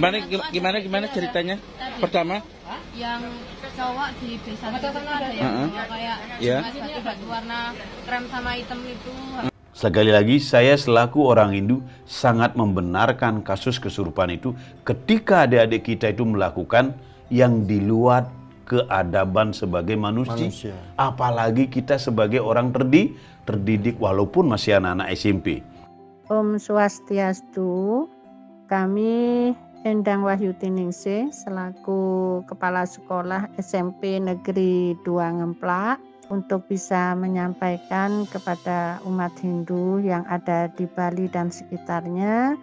Gimana ceritanya? Pertama yang cowok di B1 itu ada yang kayak batu warna krem sama hitam itu. Sekali lagi, saya selaku orang Hindu sangat membenarkan kasus kesurupan itu ketika adik-adik kita itu melakukan yang di luar keadaban sebagai manusia. Apalagi kita sebagai orang terdidik walaupun masih anak-anak SMP. Om Swastiastu, kami Endang Wahyutiningsih selaku Kepala Sekolah SMP Negeri 2 Ngemplak untuk bisa menyampaikan kepada umat Hindu yang ada di Bali dan sekitarnya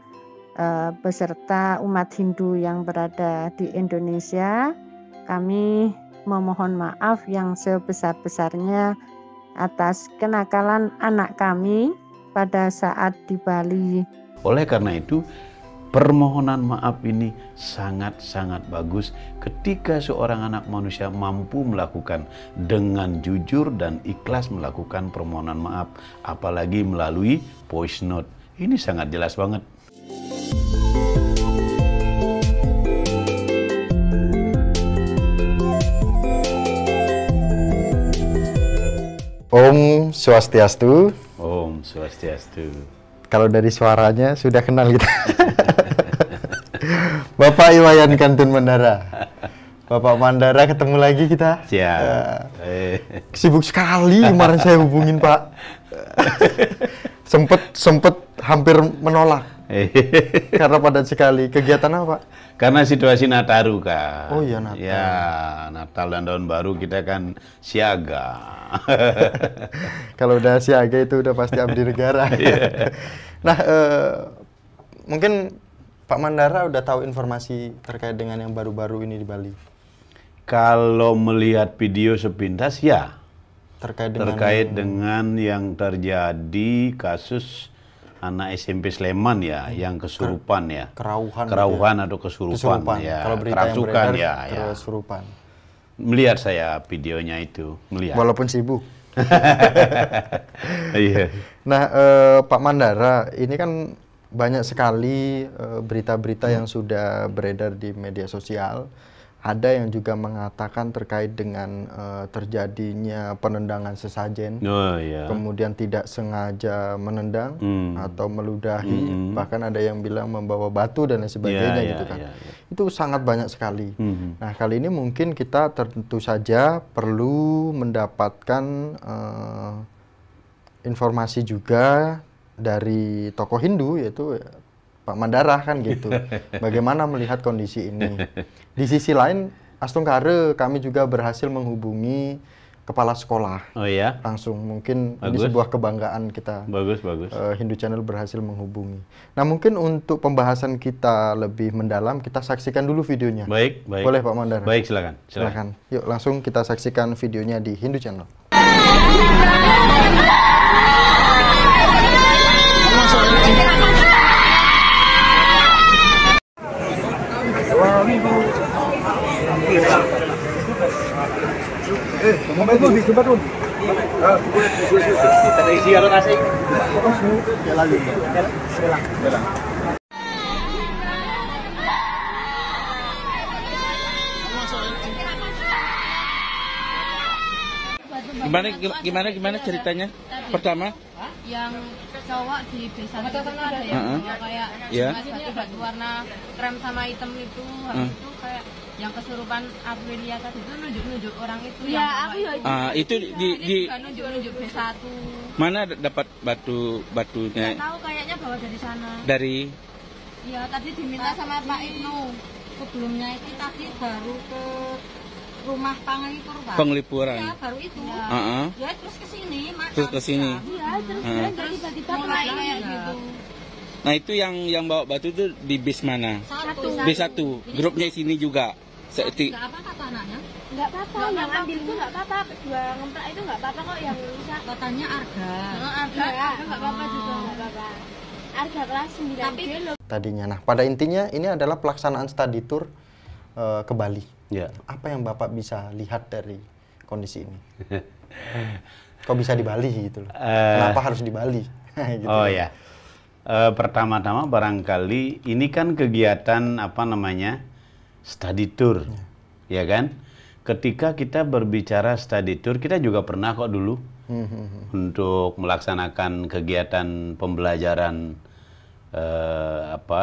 beserta umat Hindu yang berada di Indonesia. Kami memohon maaf yang sebesar-besarnya atas kenakalan anak kami pada saat di Bali. Oleh karena itu, permohonan maaf ini sangat-sangat bagus ketika seorang anak manusia mampu melakukan dengan jujur dan ikhlas melakukan permohonan maaf, apalagi melalui voice note. Ini sangat jelas banget. Om Swastiastu. Om Swastiastu. Kalau dari suaranya sudah kenal kita. Bapak Iwayan Kantun Mandara. Bapak Mandara ketemu lagi kita. Siap. Sibuk sekali kemarin saya hubungin Pak. Sempet hampir menolak. Karena padat sekali. Kegiatan apa Pak? Karena situasi Nataru kan. Oh iya, Natal. Ya, Natal dan Tahun Baru kita kan siaga. Kalau udah siaga itu udah pasti abdi negara. Nah, mungkin Pak Mandara udah tahu informasi terkait dengan yang baru-baru ini di Bali. Kalau melihat video sepintas ya. Terkait dengan yang terjadi kasus anak SMP Sleman ya, yang kesurupan ya. Kerauhan atau kesurupan ya. Kalau berita yang beredar ya, kesurupan. Melihat saya videonya itu, melihat. Walaupun sibuk. Iya. Nah, Pak Mandara, ini kan banyak sekali berita-berita yang sudah beredar di media sosial. Ada yang juga mengatakan terkait dengan terjadinya penendangan sesajen, kemudian tidak sengaja menendang atau meludahi, bahkan ada yang bilang membawa batu dan lain sebagainya gitu kan. Itu sangat banyak sekali. Nah, kali ini mungkin kita tentu saja perlu mendapatkan informasi juga dari tokoh Hindu, yaitu Pak Mandara kan gitu. Bagaimana melihat kondisi ini? Di sisi lain, Astungkare kami juga berhasil menghubungi kepala sekolah. Oh ya? Langsung, mungkin ini sebuah kebanggaan kita. Bagus. Hindu Channel berhasil menghubungi. Nah, mungkin untuk pembahasan kita lebih mendalam, kita saksikan dulu videonya. Baik. Boleh Pak Mandara? Baik, silakan. Yuk, langsung kita saksikan videonya di Hindu Channel. Gimana ceritanya? Pertama yang cowok di B1 itu ada yang kayak batu warna krem sama hitam itu. Itu kayak yang kesurupan Aprilia tadi itu nunjuk-nunjuk orang itu. Ya, itu di nunjuk-nunjuk B1. Mana dapat batunya? Nggak tahu, kayaknya bawa dari sana. Dari? Ya, tadi diminta sama Pak Ibnu. Sebelumnya itu tadi baru ke rumah penglipur, Pak. Penglipuran. Ya, baru itu. Ya, terus ke sini, Terus ke sini. Iya, terus tiba-tiba mulai kayak gitu. Nah, itu yang bawa batu itu di bis mana? B1. Grupnya sini juga. Nggak apa kata anaknya? Nggak apa-apa, yang ambil itu nggak apa-apa. Kedua ngemplak itu nggak apa-apa kok, yang rusak. Katanya Arga. Arga nggak apa-apa juga, nggak apa-apa. Arga kelas 9 tadinya. Nah, pada intinya ini adalah pelaksanaan study tour ke Bali. Ya. Apa yang Bapak bisa lihat dari kondisi ini? Kok bisa di Bali gitu loh? Kenapa harus di Bali? Gitu. Oh ya. Pertama-tama barangkali ini kan kegiatan apa namanya study tour, ya kan? Ketika kita berbicara study tour, kita juga pernah kok dulu untuk melaksanakan kegiatan pembelajaran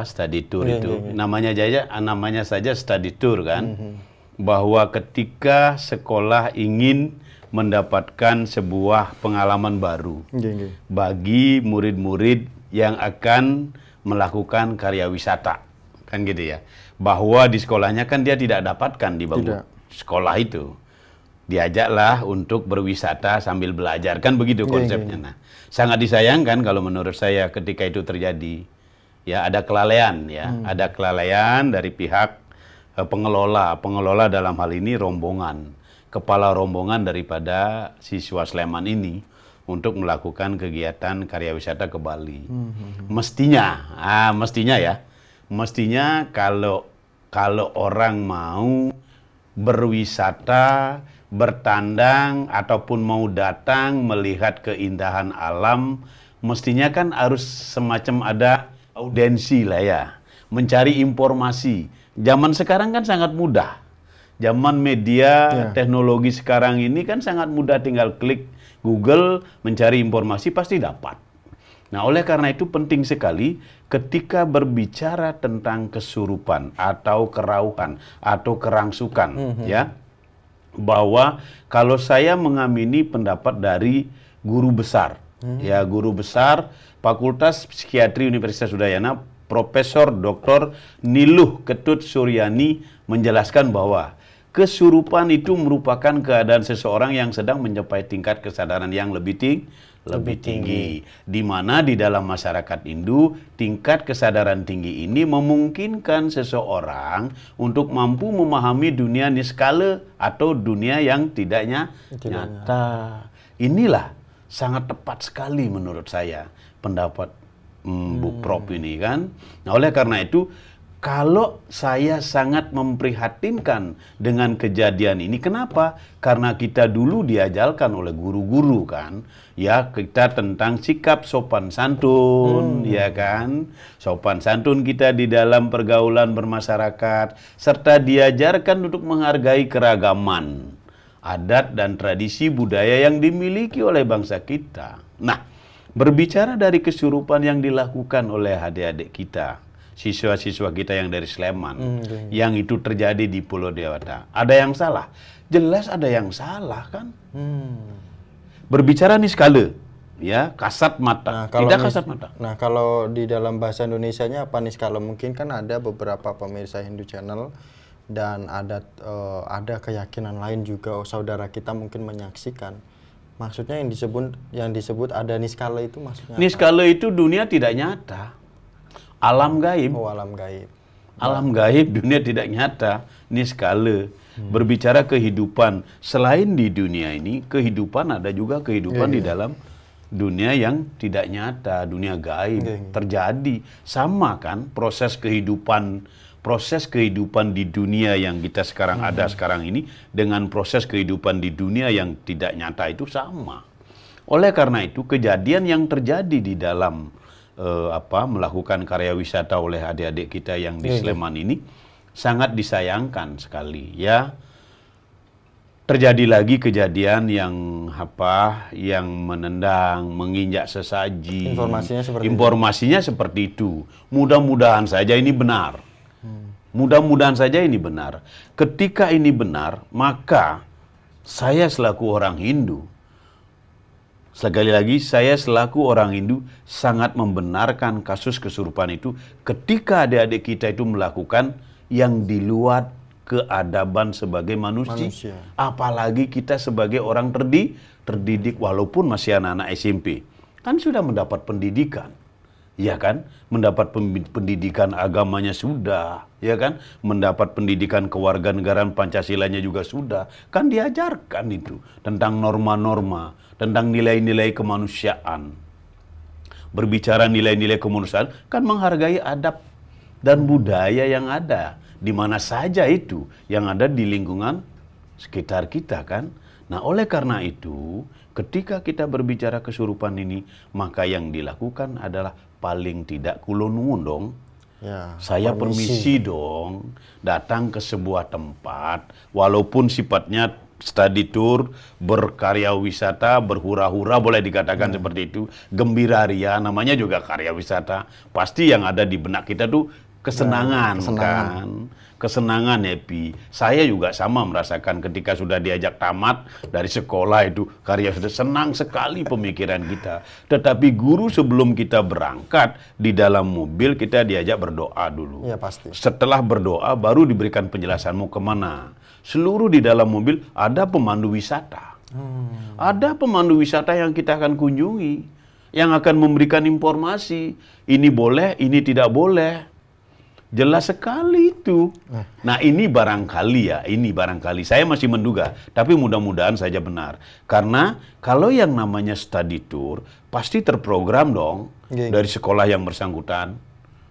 study tour itu. Namanya saja study tour kan. Bahwa ketika sekolah ingin mendapatkan sebuah pengalaman baru bagi murid-murid yang akan melakukan karya wisata, kan gitu ya. Bahwa di sekolahnya kan dia tidak dapatkan di bangku sekolah itu. Diajaklah untuk berwisata sambil belajar, kan begitu konsepnya. Nah, sangat disayangkan kalau menurut saya ketika itu terjadi. Ya, ada kelalaian ya, ada kelalaian dari pihak pengelola dalam hal ini rombongan, kepala rombongan daripada siswa Sleman ini untuk melakukan kegiatan karya wisata ke Bali. Mestinya kalau orang mau berwisata, bertandang ataupun mau datang melihat keindahan alam, mestinya kan harus semacam ada audiensi lah ya, mencari informasi. Zaman sekarang kan sangat mudah. Zaman media teknologi sekarang ini kan sangat mudah, tinggal klik Google, mencari informasi pasti dapat. Nah, oleh karena itu penting sekali ketika berbicara tentang kesurupan atau kerauhan atau kerangsukan, ya, bahwa kalau saya mengamini pendapat dari guru besar, ya, guru besar Fakultas Psikiatri Universitas Udayana, Profesor Dr. Niluh Ketut Suryani menjelaskan bahwa kesurupan itu merupakan keadaan seseorang yang sedang mencapai tingkat kesadaran yang lebih tinggi. Di mana di dalam masyarakat Hindu, tingkat kesadaran tinggi ini memungkinkan seseorang untuk mampu memahami dunia niskala atau dunia yang tidak nyata. Inilah sangat tepat sekali menurut saya pendapat Bu Prof ini kan. Nah, oleh karena itu, kalau saya sangat memprihatinkan dengan kejadian ini, kenapa? Karena kita dulu diajarkan oleh guru-guru kan, ya, kita tentang sikap sopan santun, ya kan, sopan santun kita di dalam pergaulan bermasyarakat, serta diajarkan untuk menghargai keragaman adat dan tradisi budaya yang dimiliki oleh bangsa kita. Nah, berbicara dari kesurupan yang dilakukan oleh adik-adik kita, siswa-siswa kita yang dari Sleman, yang itu terjadi di Pulau Dewata, ada yang salah? Jelas ada yang salah kan? Berbicara niskala, ya, kasat mata, tidak kasat mata. Nah, kalau di dalam bahasa Indonesianya apa niskala? Mungkin kan ada beberapa pemirsa Hindu Channel dan ada keyakinan lain juga, saudara kita mungkin menyaksikan. Maksudnya yang disebut ada niskala itu maksudnya niskala itu dunia tidak nyata. Alam gaib. Oh, alam gaib. Alam gaib, dunia tidak nyata, niskala. Berbicara kehidupan selain di dunia ini, kehidupan ada juga kehidupan di dalam dunia yang tidak nyata, dunia gaib. Terjadi sama kan proses kehidupan di dunia yang kita sekarang ada sekarang ini dengan proses kehidupan di dunia yang tidak nyata itu sama. Oleh karena itu, kejadian yang terjadi di dalam melakukan karya wisata oleh adik-adik kita yang di Sleman ini sangat disayangkan sekali, ya. Terjadi lagi kejadian yang menendang, menginjak sesaji. Informasinya seperti itu. Mudah-mudahan saja ini benar. Mudah-mudahan saja ini benar. Ketika ini benar, maka saya selaku orang Hindu, sekali lagi, saya selaku orang Hindu sangat membenarkan kasus kesurupan itu ketika adik-adik kita itu melakukan yang di luar keadaban sebagai manusia. Apalagi kita sebagai orang terdidik walaupun masih anak-anak SMP. Kan sudah mendapat pendidikan. Ya kan? Mendapat pendidikan agamanya sudah, ya kan? Mendapat pendidikan kewarganegaraan Pancasilanya juga sudah. Kan diajarkan itu tentang norma-norma, tentang nilai-nilai kemanusiaan. Berbicara nilai-nilai kemanusiaan, kan menghargai adab dan budaya yang ada di mana saja itu yang ada di lingkungan sekitar kita kan. Nah, oleh karena itu, ketika kita berbicara kesurupan ini, maka yang dilakukan adalah paling tidak kulon nuwun dong. Ya, Saya permisi dong, datang ke sebuah tempat, walaupun sifatnya study tour, berkarya wisata, berhura-hura, boleh dikatakan seperti itu, gembira ria, namanya juga karya wisata. Pasti yang ada di benak kita tuh kesenangan, kan? Kesenangan, happy. Saya juga sama merasakan ketika sudah diajak tamat dari sekolah itu, karya sudah senang sekali pemikiran kita. Tetapi guru sebelum kita berangkat, di dalam mobil kita diajak berdoa dulu. Ya, pasti. Setelah berdoa baru diberikan penjelasan mau kemana. Seluruh di dalam mobil ada pemandu wisata. Ada pemandu wisata yang kita akan kunjungi, yang akan memberikan informasi. Ini boleh, ini tidak boleh. Jelas sekali itu. Nah, ini barangkali saya masih menduga, tapi mudah-mudahan saja benar. Karena kalau yang namanya study tour pasti terprogram dong dari sekolah yang bersangkutan.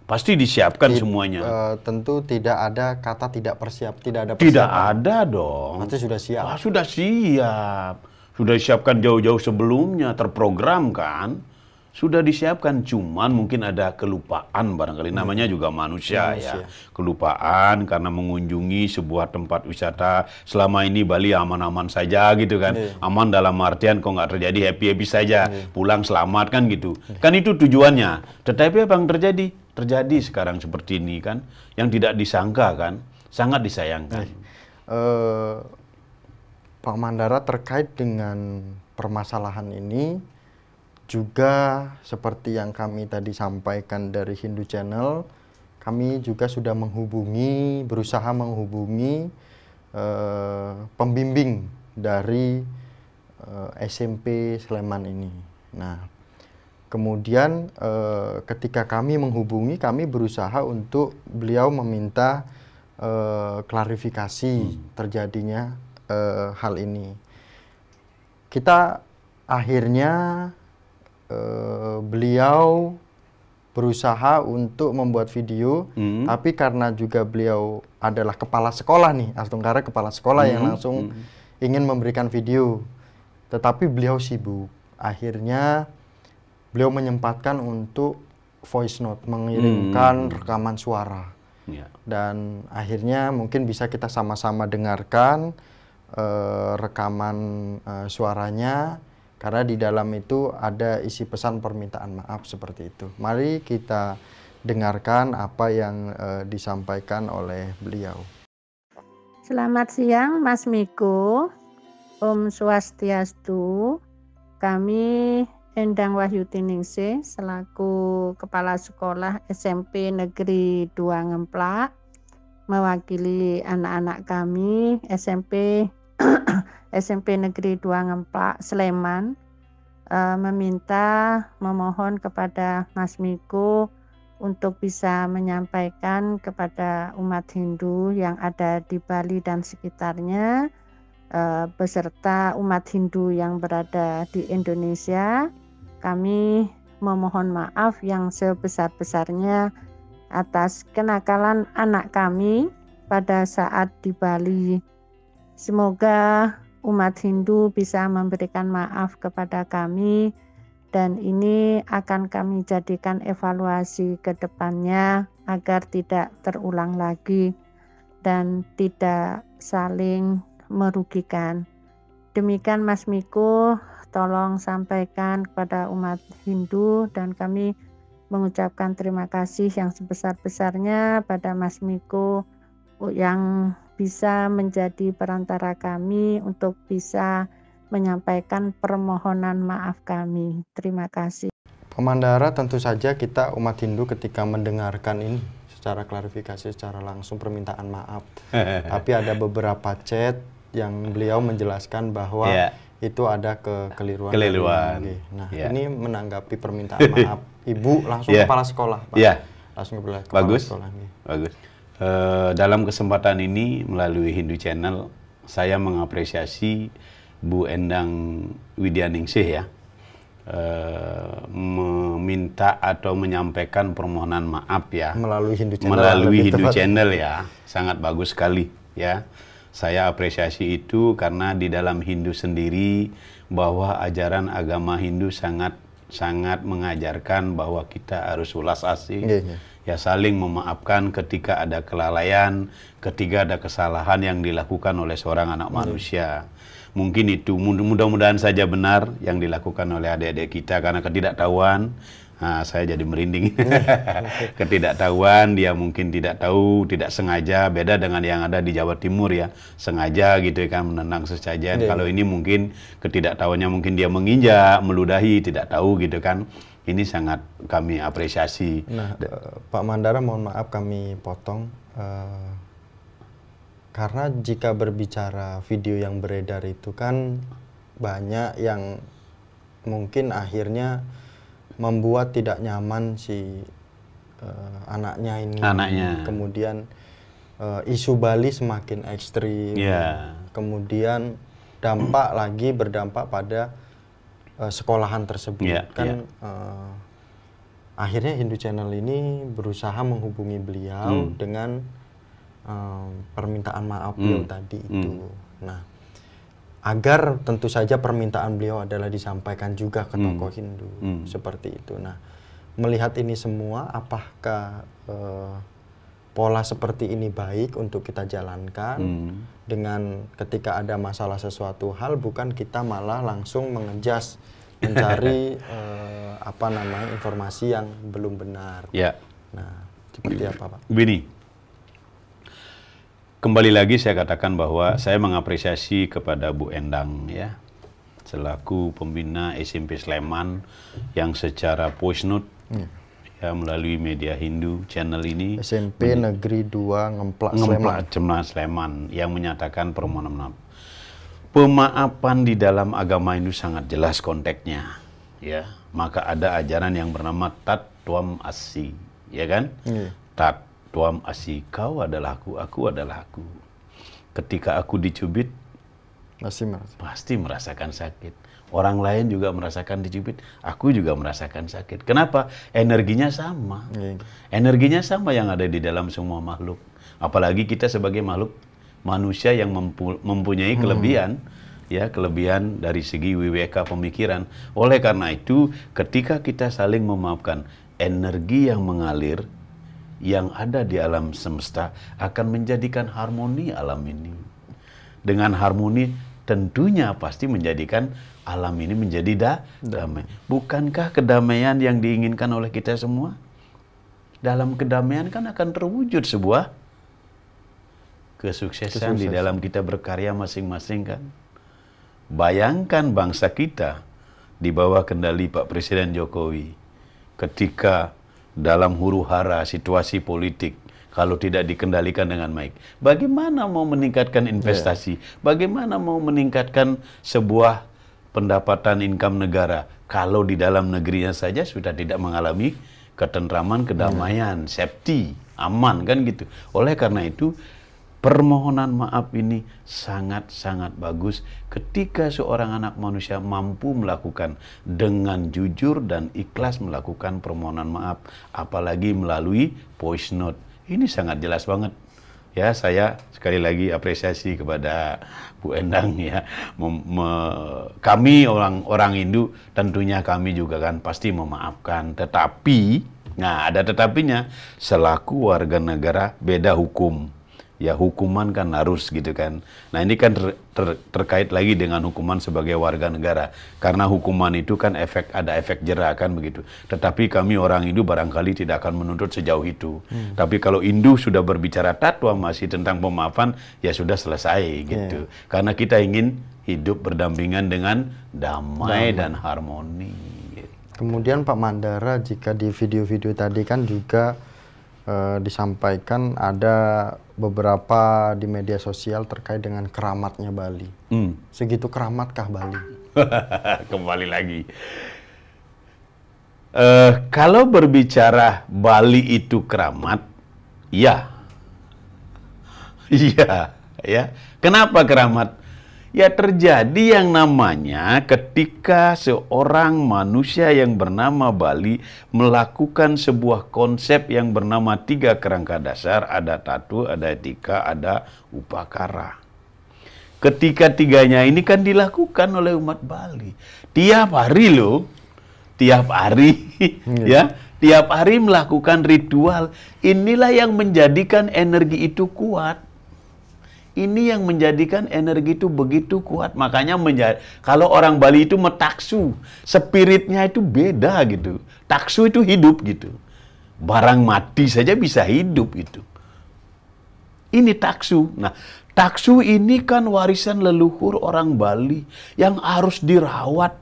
Pasti disiapkan semuanya. Tentu tidak ada kata tidak ada persiapan. Tidak ada dong. Nanti sudah siap. Wah, sudah siap. Sudah disiapkan jauh-jauh sebelumnya, terprogram kan? Sudah disiapkan, cuman mungkin ada kelupaan barangkali. Namanya juga manusia ya. Kelupaan karena mengunjungi sebuah tempat wisata. Selama ini Bali aman-aman saja gitu kan. Aman dalam artian kok nggak terjadi, happy-happy saja. Pulang selamat kan gitu. Kan itu tujuannya. Tetapi apa yang terjadi? Terjadi sekarang seperti ini kan, yang tidak disangka kan, sangat disayangkan. Pak Mandara, terkait dengan permasalahan ini, juga seperti yang kami tadi sampaikan dari Hindu Channel, kami juga sudah berusaha menghubungi pembimbing dari SMP Sleman ini. Nah, kemudian ketika kami menghubungi, kami berusaha untuk beliau meminta klarifikasi terjadinya hal ini. Kita akhirnya beliau berusaha untuk membuat video, tapi karena juga beliau adalah kepala sekolah nih, Astungkara kepala sekolah yang langsung ingin memberikan video, tetapi beliau sibuk. Akhirnya beliau menyempatkan untuk voice note, mengirimkan rekaman suara. Dan akhirnya mungkin bisa kita sama-sama dengarkan rekaman suaranya, karena di dalam itu ada isi pesan permintaan maaf seperti itu. Mari kita dengarkan apa yang disampaikan oleh beliau. Selamat siang Mas Miko, Om Swastiastu. Kami Endang Wahyutiningsih selaku Kepala Sekolah SMP Negeri 2 Ngemplak, mewakili anak-anak kami SMP Negeri 2 Ngemplak Sleman, memohon kepada Mas Miko untuk bisa menyampaikan kepada umat Hindu yang ada di Bali dan sekitarnya, beserta umat Hindu yang berada di Indonesia. Kami memohon maaf yang sebesar-besarnya atas kenakalan anak kami pada saat di Bali. Semoga umat Hindu bisa memberikan maaf kepada kami, dan ini akan kami jadikan evaluasi ke depannya agar tidak terulang lagi dan tidak saling merugikan. Demikian Mas Miko, tolong sampaikan kepada umat Hindu, dan kami mengucapkan terima kasih yang sebesar-besarnya pada Mas Miko yang bisa menjadi perantara kami untuk bisa menyampaikan permohonan maaf kami. Terima kasih. Pak Mandara, tentu saja kita umat Hindu ketika mendengarkan ini secara klarifikasi, secara langsung permintaan maaf. Tapi ada beberapa chat yang beliau menjelaskan bahwa itu ada kekeliruan. Nah, ini menanggapi permintaan maaf Ibu langsung kepala sekolah, Pak. Langsung kepala sekolah. Bagus. Dalam kesempatan ini melalui Hindu Channel, saya mengapresiasi Bu Endang Widyaningsih ya, meminta atau menyampaikan permohonan maaf ya melalui Hindu Channel. Melalui Hindu Channel ya, sangat bagus sekali ya. Saya apresiasi itu karena di dalam Hindu sendiri bahwa ajaran agama Hindu sangat mengajarkan bahwa kita harus ulas asih, ya saling memaafkan ketika ada kelalaian, ketika ada kesalahan yang dilakukan oleh seorang anak manusia. Mungkin itu mudah-mudahan saja benar yang dilakukan oleh adik-adik kita karena ketidaktahuan. Nah, saya jadi merinding. Ketidaktahuan, dia mungkin tidak tahu, tidak sengaja, beda dengan yang ada di Jawa Timur ya, sengaja gitu kan menendang sesajen. Kalau ini mungkin ketidaktahuannya mungkin dia menginjak, meludahi, tidak tahu gitu kan. Ini sangat kami apresiasi. Nah, Pak Mandara mohon maaf kami potong. Karena jika berbicara video yang beredar itu kan banyak yang mungkin akhirnya membuat tidak nyaman si anaknya ini. Kemudian isu Bali semakin ekstrim. Kemudian berdampak pada sekolahan tersebut. Akhirnya Hindu Channel ini berusaha menghubungi beliau dengan permintaan maaf beliau tadi itu. Nah, agar tentu saja permintaan beliau adalah disampaikan juga ke tokoh Hindu seperti itu. Nah, melihat ini semua, apakah pola seperti ini baik untuk kita jalankan dengan ketika ada masalah sesuatu hal, bukan kita malah langsung mengejas mencari informasi yang belum benar. Nah, seperti apa, Pak? Begini. Kembali lagi saya katakan bahwa saya mengapresiasi kepada Bu Endang ya, selaku pembina SMP Sleman yang secara voice note ya melalui media Hindu Channel ini SMP Negeri 2 Ngemplak Sleman yang menyatakan permohonan maaf. Pemaafan di dalam agama Hindu sangat jelas konteksnya ya. Maka ada ajaran yang bernama Tat Twam Asi, ya kan? Tat Tuam Asi, kau adalah aku adalah aku. Ketika aku dicubit, pasti merasakan sakit. Orang lain juga merasakan dicubit, aku juga merasakan sakit. Kenapa? Energinya sama. Energinya sama yang ada di dalam semua makhluk. Apalagi kita sebagai makhluk manusia yang mempunyai kelebihan, ya kelebihan dari segi wiweka pemikiran. Oleh karena itu, ketika kita saling memaafkan, energi yang mengalir yang ada di alam semesta akan menjadikan harmoni alam ini. Dengan harmoni tentunya pasti menjadikan alam ini menjadi damai. Bukankah kedamaian yang diinginkan oleh kita semua? Dalam kedamaian kan akan terwujud sebuah kesuksesan di dalam kita berkarya masing-masing kan. Bayangkan bangsa kita di bawah kendali Pak Presiden Jokowi ketika dalam huru-hara situasi politik, kalau tidak dikendalikan dengan baik, bagaimana mau meningkatkan investasi? Bagaimana mau meningkatkan sebuah pendapatan income negara kalau di dalam negerinya saja sudah tidak mengalami ketentraman, kedamaian, safety, aman kan gitu. Oleh karena itu, permohonan maaf ini sangat-sangat bagus ketika seorang anak manusia mampu melakukan dengan jujur dan ikhlas melakukan permohonan maaf, apalagi melalui voice note. Ini sangat jelas banget. Ya, saya sekali lagi apresiasi kepada Bu Endang ya. Kami orang Hindu tentunya kami juga kan pasti memaafkan, tetapi ada tetapinya, selaku warga negara beda hukum. Ya hukuman kan harus gitu kan. Nah ini kan terkait lagi dengan hukuman sebagai warga negara. Karena hukuman itu kan ada efek jera kan begitu. Tetapi kami orang Hindu barangkali tidak akan menuntut sejauh itu. Tapi kalau Hindu sudah berbicara tatwa masih tentang pemaafan, ya sudah selesai gitu. Karena kita ingin hidup berdampingan dengan damai dan harmoni. Kemudian Pak Mandara, jika di video-video tadi kan juga disampaikan ada beberapa di media sosial terkait dengan keramatnya Bali. Segitu keramatkah Bali? Kembali lagi. Kalau berbicara Bali itu keramat, ya. Iya, ya. Kenapa keramat? Ya terjadi yang namanya ketika seorang manusia yang bernama Bali melakukan sebuah konsep yang bernama 3 kerangka dasar, ada tatu, ada etika, ada upakara. Ketiga-tiganya ini kan dilakukan oleh umat Bali. Tiap hari loh, tiap hari ya, tiap hari melakukan ritual. Inilah yang menjadikan energi itu kuat. Ini yang menjadikan energi itu begitu kuat. Makanya kalau orang Bali itu metaksu, spiritnya itu beda gitu. Taksu itu hidup gitu. Barang mati saja bisa hidup itu. Ini taksu. Nah, taksu ini kan warisan leluhur orang Bali yang harus dirawat.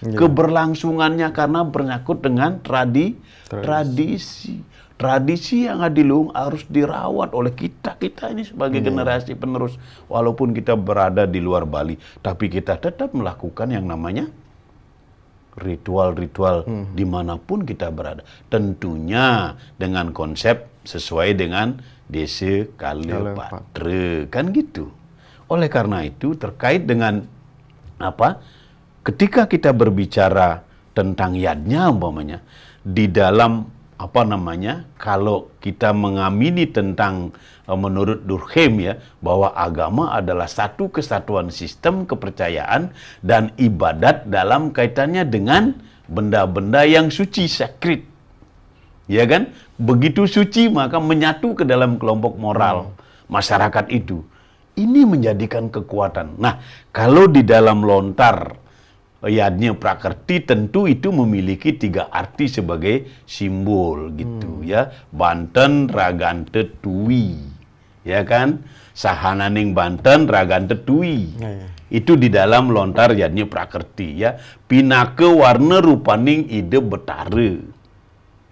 Keberlangsungannya karena bernyakut dengan tradisi. Tradisi yang adiluhung harus dirawat oleh kita ini sebagai generasi penerus. Walaupun kita berada di luar Bali, tapi kita tetap melakukan yang namanya ritual-ritual dimanapun kita berada. Tentunya dengan konsep sesuai dengan Desa Kalepatre, kan gitu. Oleh karena itu terkait dengan ketika kita berbicara tentang yadnya umpamanya di dalam kalau kita mengamini tentang menurut Durkheim ya, bahwa agama adalah satu kesatuan sistem kepercayaan dan ibadat dalam kaitannya dengan benda-benda yang suci, sacred. Ya kan? Begitu suci maka menyatu ke dalam kelompok moral masyarakat itu. Ini menjadikan kekuatan. Nah, kalau di dalam lontar Yadnya Prakerti tentu itu memiliki 3 arti sebagai simbol gitu ya. Banten Ragante Tui. Ya kan? Sahananing Banten Ragante Tui. Itu di dalam lontar Yadnya Prakerti ya. Pinake warna rupaning ide betare.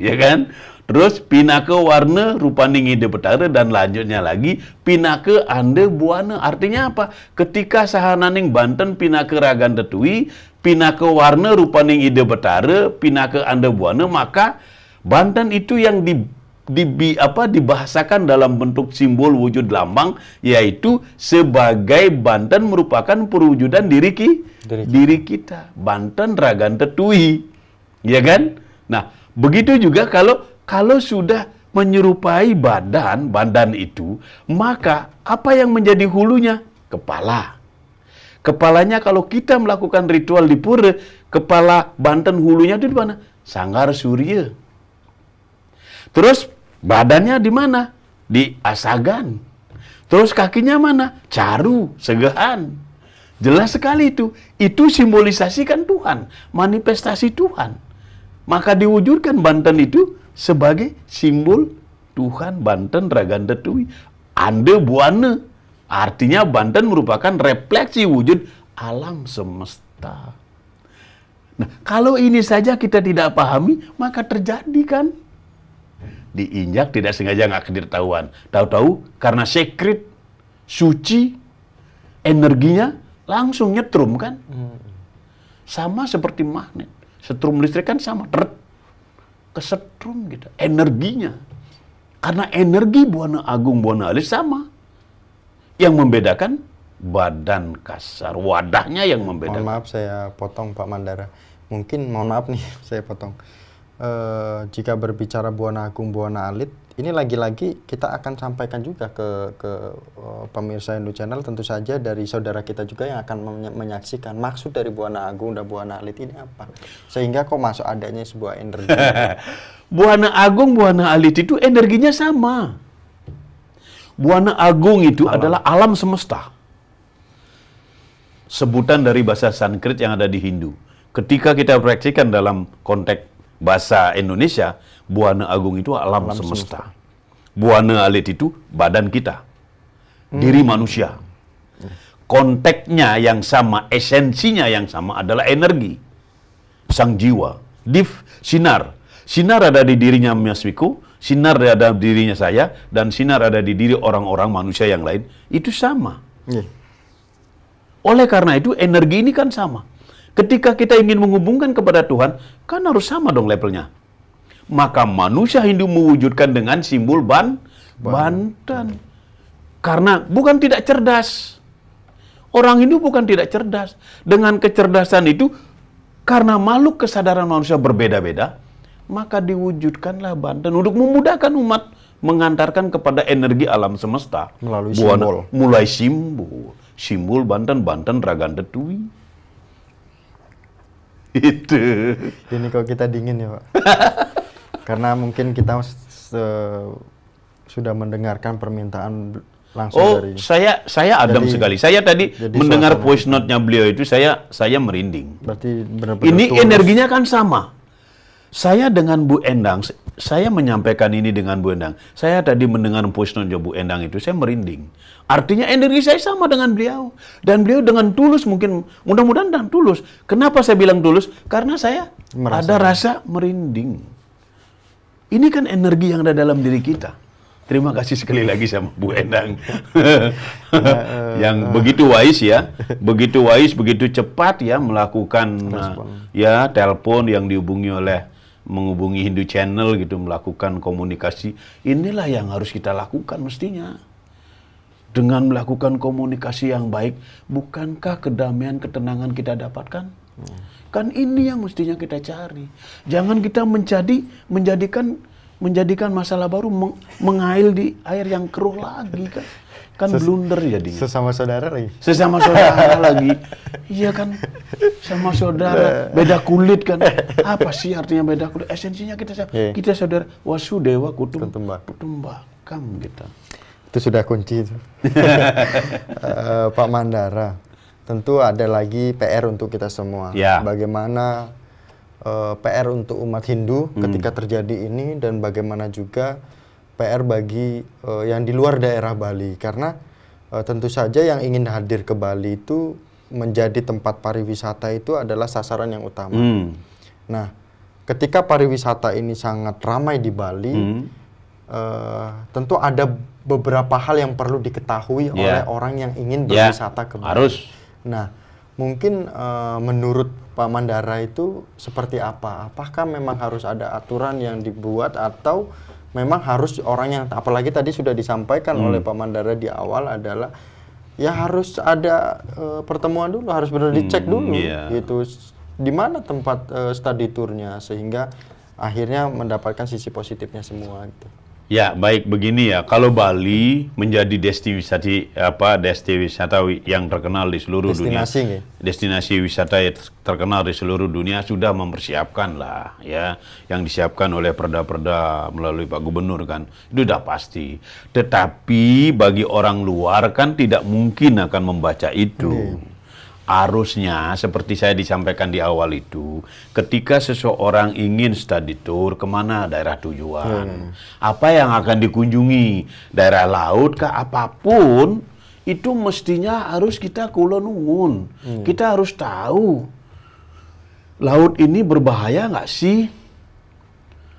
Ya kan? Terus pinake warna rupaning ide betare dan lanjutnya lagi pinake ande buana. Artinya apa? Ketika sahananing Banten pinake Ragante Tui, pinake warna rupaning ide betare, pinake ande buana, maka Banten itu yang dibahasakan dalam bentuk simbol wujud lambang, yaitu sebagai Banten merupakan perwujudan diri kita. Banten Ragante Tui. Ya kan? Nah, begitu juga kalau sudah menyerupai badan itu, maka apa yang menjadi hulunya? Kepala. Kepalanya kalau kita melakukan ritual di pura, kepala Banten hulunya itu di mana? Sanggar Surya. Terus badannya di mana? Di Asagan. Terus kakinya mana? Caru, Segahan. Jelas sekali itu. Itu simbolisasikan Tuhan, manifestasi Tuhan. Maka diwujudkan Banten itu sebagai simbol Tuhan. Banten Ragante Tui. Ande buana. Artinya Banten merupakan refleksi wujud alam semesta. Nah, kalau ini saja kita tidak pahami, maka terjadi kan? Diinjak tidak sengaja nggak ketahuan. Tahu-tahu karena secret, suci, energinya langsung nyetrum kan? Sama seperti magnet. Setrum listrik kan sama, kesetrum gitu, energinya. Karena energi Buana Agung, Buana Alit sama. Yang membedakan badan kasar, wadahnya yang membedakan. Mohon maaf saya potong Pak Mandara. Mungkin, mohon maaf nih, saya potong. Jika berbicara Buana Agung, Buana Alit, ini lagi-lagi kita akan sampaikan juga ke pemirsa Hindu Channel, tentu saja dari saudara kita juga yang akan menyaksikan maksud dari Buana Agung dan Buana Alit ini apa. Sehingga kok masuk adanya sebuah energi. Buana Agung, Buana Alit itu energinya sama. Buana Agung itu adalah alam semesta. Sebutan dari bahasa Sanskrit yang ada di Hindu. Ketika kita praktikkan dalam konteks bahasa Indonesia, Buana Agung itu alam semesta. Buana Alit itu badan kita. Diri manusia. Konteksnya yang sama, esensinya yang sama adalah energi. Sang jiwa. Sinar. Sinar ada di dirinya Mas Wiko, sinar ada di dirinya saya, dan sinar ada di diri orang-orang manusia yang lain. Itu sama. Oleh karena itu, energi ini kan sama. Ketika kita ingin menghubungkan kepada Tuhan, kan harus sama dong levelnya. Maka manusia Hindu mewujudkan dengan simbol Banten. Karena bukan tidak cerdas. Orang Hindu bukan tidak cerdas. Dengan kecerdasan itu, karena makhluk kesadaran manusia berbeda-beda, maka diwujudkanlah Banten untuk memudahkan umat mengantarkan kepada energi alam semesta. Melalui simbol. Mulai simbol. simbol Banten, Banten Ragan Tetui. Itu. Ini kok kita dingin ya Pak. Karena mungkin kita sudah mendengarkan permintaan langsung dari. Saya adem sekali. Saya tadi mendengar voice note-nya beliau itu saya merinding. Berarti benar-benar Ini tulus. energinya kan sama. Saya dengan Bu Endang, saya menyampaikan ini dengan Bu Endang. Saya tadi mendengar voice note Bu Endang itu, saya merinding. Artinya energi saya sama dengan beliau. Dan beliau dengan tulus, mungkin mudah-mudahan dengan tulus. Kenapa saya bilang tulus? Karena saya ada rasa merinding. Ini kan energi yang ada dalam diri kita. Terima kasih sekali lagi sama Bu Endang. Yang begitu wise ya, begitu cepat ya melakukan ya telepon yang menghubungi Hindu Channel gitu, melakukan komunikasi. Inilah yang harus kita lakukan mestinya. Dengan melakukan komunikasi yang baik, bukankah kedamaian, ketenangan kita dapatkan? Kan ini yang mestinya kita cari. Jangan kita menjadikan masalah baru mengail di air yang keruh lagi kan. Kan blunder jadinya. Sesama saudara lagi. Sesama saudara lagi. Iya kan. Sama saudara, beda kulit kan. Apa sih artinya beda kulit? Esensinya kita saudara. Wasudewa kutumbakam gitu. Itu sudah kunci itu. Pak Mandara, tentu ada lagi PR untuk kita semua. Ya. Bagaimana PR untuk umat Hindu ketika terjadi ini, dan bagaimana juga PR bagi yang di luar daerah Bali, karena tentu saja yang ingin hadir ke Bali itu menjadi tempat pariwisata itu adalah sasaran yang utama. Nah, ketika pariwisata ini sangat ramai di Bali, tentu ada beberapa hal yang perlu diketahui oleh orang yang ingin berwisata ke Bali. Harus. Nah, mungkin menurut Pak Mandara itu seperti apa? Apakah memang harus ada aturan yang dibuat, atau memang harus orang yang, apalagi tadi sudah disampaikan oleh Pak Mandara di awal adalah ya harus ada pertemuan dulu, harus benar dicek dulu gitu. Di mana tempat study tournya sehingga akhirnya mendapatkan sisi positifnya semua gitu. Ya, baik begini ya. Kalau Bali menjadi destinasi wisata yang terkenal di seluruh dunia. Destinasi wisata yang terkenal di seluruh dunia sudah mempersiapkan lah ya. Yang disiapkan oleh perda-perda melalui Pak Gubernur kan. Itu udah pasti. Tetapi bagi orang luar kan tidak mungkin akan membaca itu. Harusnya seperti saya disampaikan di awal itu, ketika seseorang ingin study tour, kemana daerah tujuan, apa yang akan dikunjungi, daerah laut kah, apapun, itu mestinya harus kita kulonungun. Kita harus tahu, laut ini berbahaya nggak sih?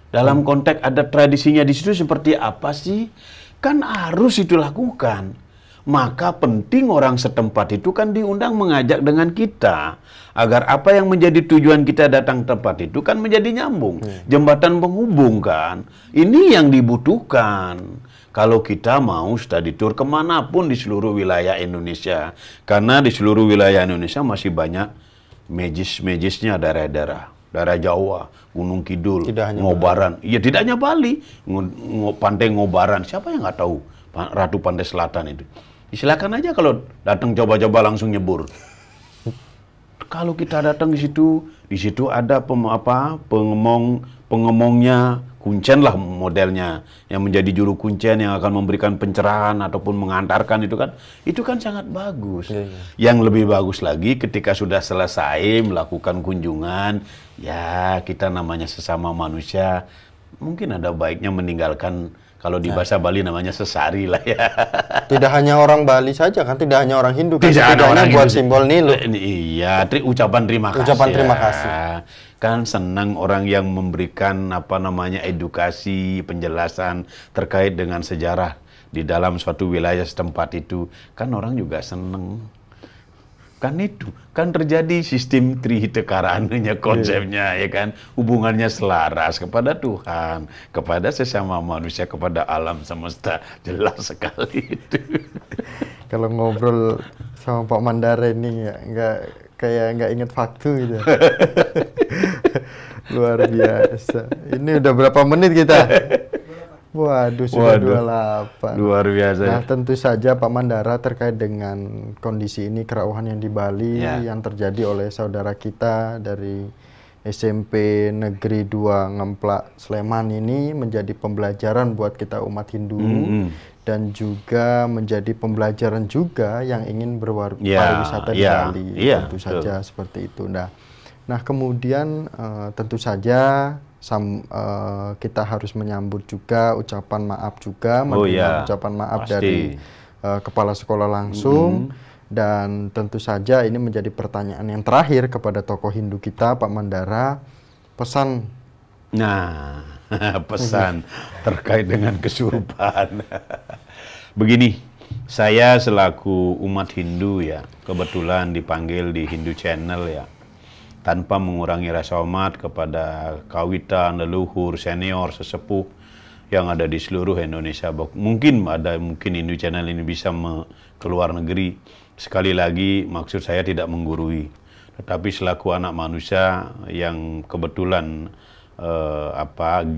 Dalam konteks ada tradisinya di situ seperti apa sih? Kan harus itu lakukan. Maka penting orang setempat itu kan diundang mengajak dengan kita. Agar apa yang menjadi tujuan kita datang tempat itu kan menjadi nyambung. Jembatan penghubung kan. Ini yang dibutuhkan. Kalau kita mau study tour kemanapun di seluruh wilayah Indonesia. Karena di seluruh wilayah Indonesia masih banyak magis-magisnya daerah-daerah. Daerah Jawa, Gunung Kidul, Ngobaran. Iya, tidak hanya Bali. Pantai Ngobaran. Siapa yang nggak tahu Ratu Pantai Selatan itu? Silakan aja kalau datang coba-coba langsung nyebur. Kalau kita datang di situ ada pengemongnya, kuncen lah modelnya, yang menjadi juru kuncen yang akan memberikan pencerahan ataupun mengantarkan itu kan sangat bagus. Yang lebih bagus lagi ketika sudah selesai melakukan kunjungan, ya kita namanya sesama manusia, mungkin ada baiknya meninggalkan. Kalau di bahasa Bali namanya sesari lah ya. Tidak hanya orang Bali saja kan, tidak hanya orang Hindu kan, tidak ada orang buat Hindu. Simbol Nilu. Iya, ucapan terima kasih. Ucapan terima kasih. Kan senang orang yang memberikan edukasi, penjelasan terkait dengan sejarah di dalam suatu wilayah setempat itu. Kan orang juga senang. Kan itu, kan terjadi sistem trihitekarannya konsepnya ya kan, hubungannya selaras kepada Tuhan, kepada sesama manusia, kepada alam semesta, jelas sekali itu. Kalau ngobrol sama Pak Mandara ini nggak inget waktu gitu. Luar biasa. Ini udah berapa menit kita? Waduh, sudah Waduh. 28. Luar biasa. Nah, tentu saja Pak Mandara terkait dengan kondisi ini, kerauhan yang di Bali Ya. yang terjadi oleh saudara kita dari SMP Negeri 2 Ngemplak Sleman ini menjadi pembelajaran buat kita umat Hindu dan juga menjadi pembelajaran juga yang ingin berpariwisata di Bali. Tentu saja seperti itu. Nah, kemudian tentu saja kita harus menyambut juga ucapan maaf juga, menerima ucapan maaf dari kepala sekolah langsung. Dan tentu saja ini menjadi pertanyaan yang terakhir kepada tokoh Hindu kita, Pak Mandara, pesan. Nah, pesan terkait dengan kesurupan. Begini, saya selaku umat Hindu ya, kebetulan dipanggil di Hindu Channel ya, tanpa mengurangi rasa hormat kepada kawitan, leluhur, senior, sesepuh yang ada di seluruh Indonesia. Mungkin Hindu Channel ini bisa ke luar negeri. Sekali lagi, maksud saya tidak menggurui, tetapi selaku anak manusia yang kebetulan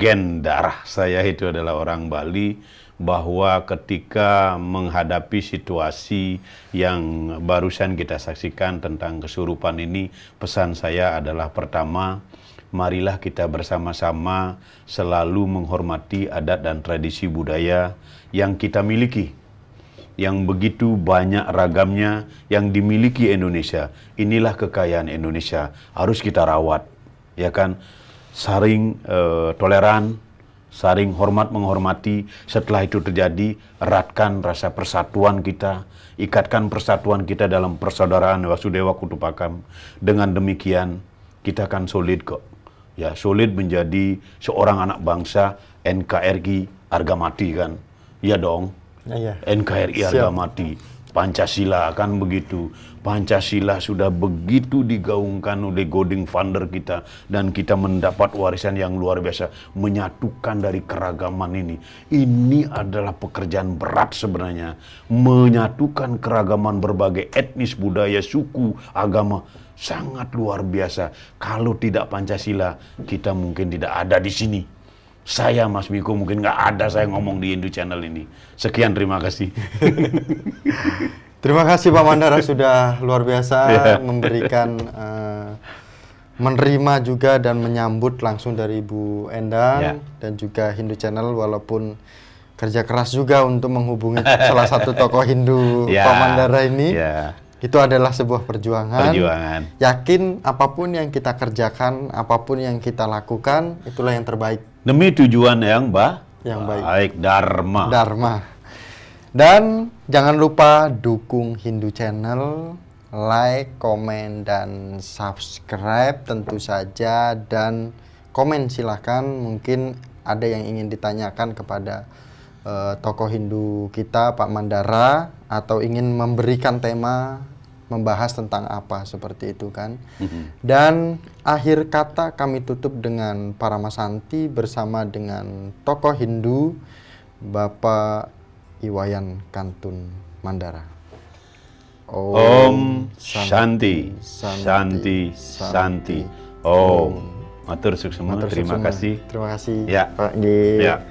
gen darah saya itu adalah orang Bali, bahwa ketika menghadapi situasi yang barusan kita saksikan tentang kesurupan ini, pesan saya adalah pertama, marilah kita bersama-sama selalu menghormati adat dan tradisi budaya yang kita miliki, yang begitu banyak ragamnya yang dimiliki Indonesia. Inilah kekayaan Indonesia, harus kita rawat, ya kan? Saling toleran, saling hormat menghormati. Setelah itu terjadi, eratkan rasa persatuan kita, ikatkan persatuan kita dalam persaudaraan Wasudewa Kutupakam. Dengan demikian kita akan solid kok. Ya, solid menjadi seorang anak bangsa. NKRI harga mati kan? Iya dong. NKRI harga mati, Pancasila kan begitu. Pancasila sudah begitu digaungkan oleh Goding Founder kita, dan kita mendapat warisan yang luar biasa, menyatukan dari keragaman ini. Ini adalah pekerjaan berat sebenarnya, menyatukan keragaman berbagai etnis, budaya, suku, agama, sangat luar biasa. Kalau tidak Pancasila, kita mungkin tidak ada di sini. Saya, Mas Miko, mungkin nggak ada saya ngomong di Hindu Channel ini. Sekian, terima kasih. Terima kasih Pak Mandara sudah luar biasa memberikan, menerima juga dan menyambut langsung dari Bu Endang dan juga Hindu Channel, walaupun kerja keras juga untuk menghubungi salah satu tokoh Hindu Pak Mandara ini. Itu adalah sebuah perjuangan. Yakin apapun yang kita kerjakan, apapun yang kita lakukan, itulah yang terbaik. Demi tujuan yang baik. Dharma. Dan jangan lupa dukung Hindu Channel, like, komen, dan subscribe tentu saja. Dan komen silahkan, mungkin ada yang ingin ditanyakan kepada tokoh Hindu kita, Pak Mandara, atau ingin memberikan tema, membahas tentang apa, seperti itu kan. Dan akhir kata kami tutup dengan Paramasanti bersama dengan tokoh Hindu, Bapak Iwayan Kantun Mandara. Om Shanti, Shanti, Shanti. Om. Matur suksema, terima kasih. Terima kasih Ya. Pak G. Ya.